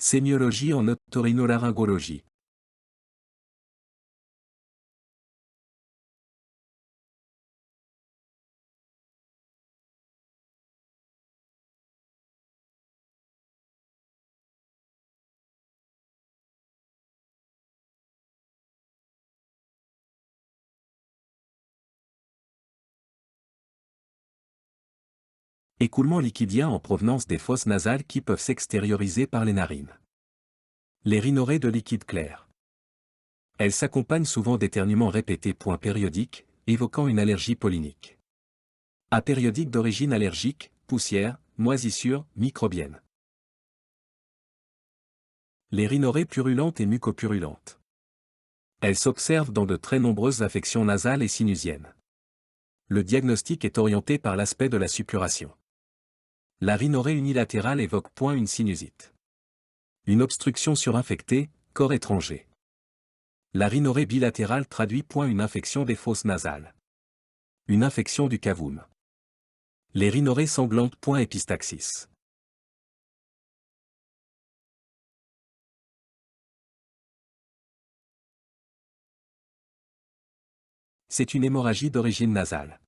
Sémiologie en otorhinolaryngologie. Écoulement liquidien en provenance des fosses nasales qui peuvent s'extérioriser par les narines. Les rhinorrhées de liquide clair. Elles s'accompagnent souvent d'éternuements répétés périodiques, évoquant une allergie pollinique. Apériodique d'origine allergique, poussière, moisissure, microbienne. Les rhinorrhées purulentes et mucopurulentes. Elles s'observent dans de très nombreuses affections nasales et sinusiennes. Le diagnostic est orienté par l'aspect de la suppuration. La rhinorrhée unilatérale évoque une sinusite. Une obstruction surinfectée, corps étranger. La rhinorrhée bilatérale traduit une infection des fosses nasales. Une infection du cavum. Les rhinorrhées sanglantes épistaxis. C'est une hémorragie d'origine nasale.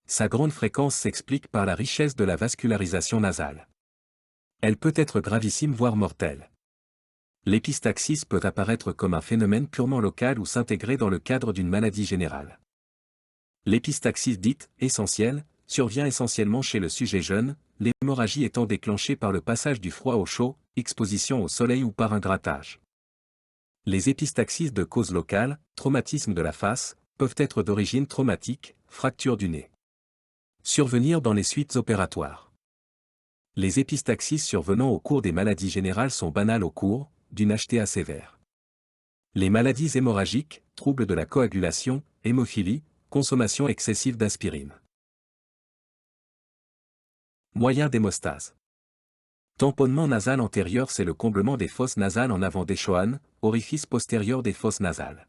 Sa grande fréquence s'explique par la richesse de la vascularisation nasale. Elle peut être gravissime voire mortelle. L'épistaxis peut apparaître comme un phénomène purement local ou s'intégrer dans le cadre d'une maladie générale. L'épistaxis dite « essentielle » survient essentiellement chez le sujet jeune, l'hémorragie étant déclenchée par le passage du froid au chaud, exposition au soleil ou par un grattage. Les épistaxis de cause locale, traumatisme de la face, peuvent être d'origine traumatique, fracture du nez. Survenir dans les suites opératoires. Les épistaxis survenant au cours des maladies générales sont banales au cours d'une HTA sévère. Les maladies hémorragiques, troubles de la coagulation, hémophilie, consommation excessive d'aspirine. Moyen d'hémostase. Tamponnement nasal antérieur, c'est le comblement des fosses nasales en avant des Schoan, orifice postérieur des fosses nasales.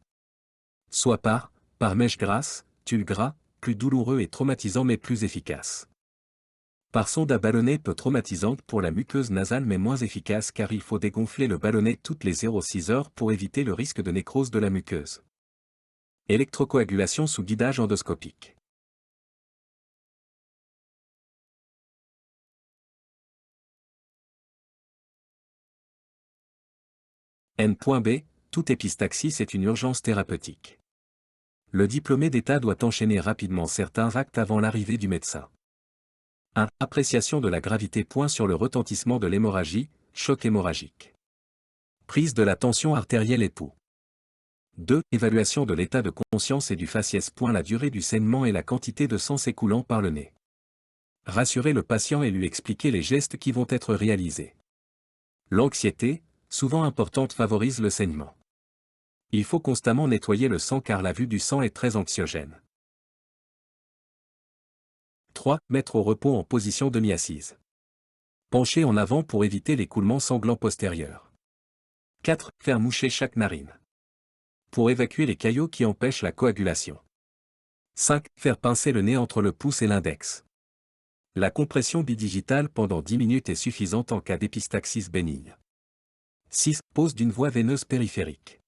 Soit par mèche grasse, tube gras, plus douloureux et traumatisant mais plus efficace. Par sonde à ballonnet peu traumatisante pour la muqueuse nasale mais moins efficace car il faut dégonfler le ballonnet toutes les 0,6 heures pour éviter le risque de nécrose de la muqueuse. Électrocoagulation sous guidage endoscopique. N.B. Toute épistaxis est une urgence thérapeutique. Le diplômé d'État doit enchaîner rapidement certains actes avant l'arrivée du médecin. 1. Appréciation de la gravité. Sur le retentissement de l'hémorragie, choc hémorragique. Prise de la tension artérielle et pouls. 2. Évaluation de l'état de conscience et du faciès. La durée du saignement et la quantité de sang s'écoulant par le nez. Rassurer le patient et lui expliquer les gestes qui vont être réalisés. L'anxiété, souvent importante, favorise le saignement. Il faut constamment nettoyer le sang car la vue du sang est très anxiogène. 3. Mettre au repos en position demi-assise. Pencher en avant pour éviter l'écoulement sanglant postérieur. 4. Faire moucher chaque narine. Pour évacuer les caillots qui empêchent la coagulation. 5. Faire pincer le nez entre le pouce et l'index. La compression bidigitale pendant 10 minutes est suffisante en cas d'épistaxis bénigne. 6. Pose d'une voie veineuse périphérique.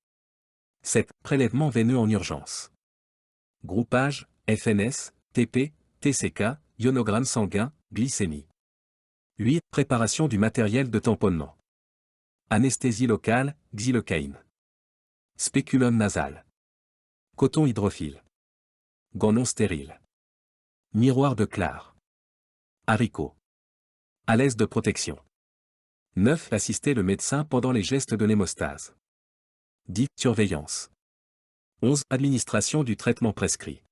7. Prélèvement veineux en urgence. Groupage, FNS, TP, TCK, ionogramme sanguin, glycémie. 8. Préparation du matériel de tamponnement. Anesthésie locale, xylocaïne. Spéculum nasal. Coton hydrophile. Gants non stériles. Miroir de Clar. Haricot. À l'aise de protection. 9. Assister le médecin pendant les gestes de l'hémostase. 10. Surveillance. 11. Administration du traitement prescrit.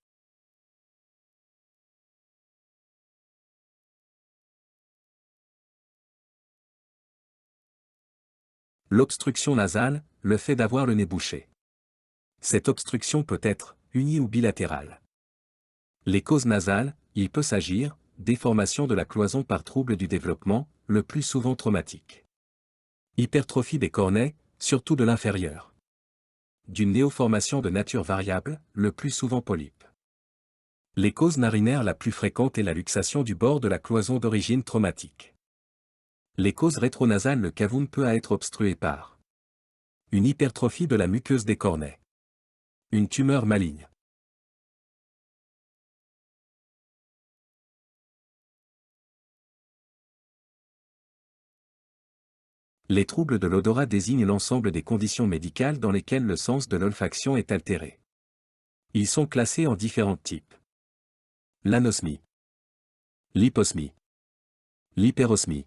L'obstruction nasale, le fait d'avoir le nez bouché. Cette obstruction peut être unie ou bilatérale. Les causes nasales, il peut s'agir déformation de la cloison par trouble du développement, le plus souvent traumatique. Hypertrophie des cornets, surtout de l'inférieur. D'une néoformation de nature variable, le plus souvent polype. Les causes narinaires la plus fréquente est la luxation du bord de la cloison d'origine traumatique. Les causes rétronasales. Le cavum peut être obstrué par une hypertrophie de la muqueuse des cornets, une tumeur maligne, les troubles de l'odorat désignent l'ensemble des conditions médicales dans lesquelles le sens de l'olfaction est altéré. Ils sont classés en différents types. L'anosmie, l'hyposmie, l'hyperosmie.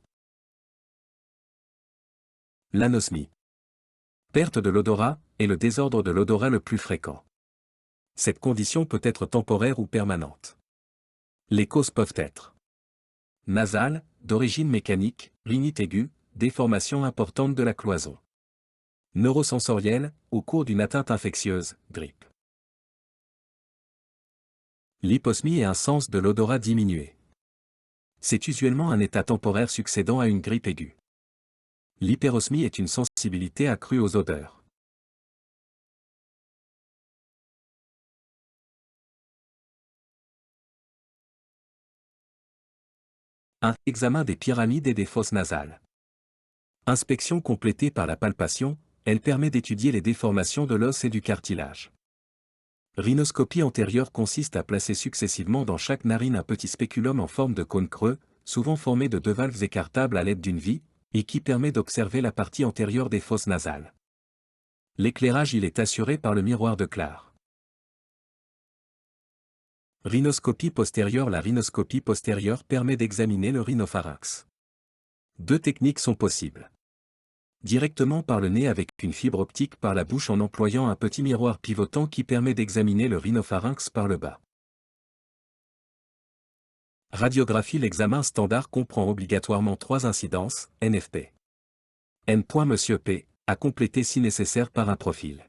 L'anosmie. Perte de l'odorat est le désordre de l'odorat le plus fréquent. Cette condition peut être temporaire ou permanente. Les causes peuvent être nasales, d'origine mécanique, rhinite aiguë, déformation importante de la cloison. Neurosensorielle, au cours d'une atteinte infectieuse, grippe. L'hyposmie est un sens de l'odorat diminué. C'est usuellement un état temporaire succédant à une grippe aiguë. L'hyperosmie est une sensibilité accrue aux odeurs. Un examen des pyramides et des fosses nasales. Inspection complétée par la palpation, elle permet d'étudier les déformations de l'os et du cartilage. Rhinoscopie antérieure consiste à placer successivement dans chaque narine un petit spéculum en forme de cône creux, souvent formé de deux valves écartables à l'aide d'une vis, et qui permet d'observer la partie antérieure des fosses nasales. L'éclairage il est assuré par le miroir de Clar. Rhinoscopie postérieure. La rhinoscopie postérieure permet d'examiner le rhinopharynx. Deux techniques sont possibles. Directement par le nez avec une fibre optique par la bouche en employant un petit miroir pivotant qui permet d'examiner le rhinopharynx par le bas. Radiographie. L'examen standard comprend obligatoirement 3 incidences, NFP. N. Monsieur P. à compléter si nécessaire par un profil.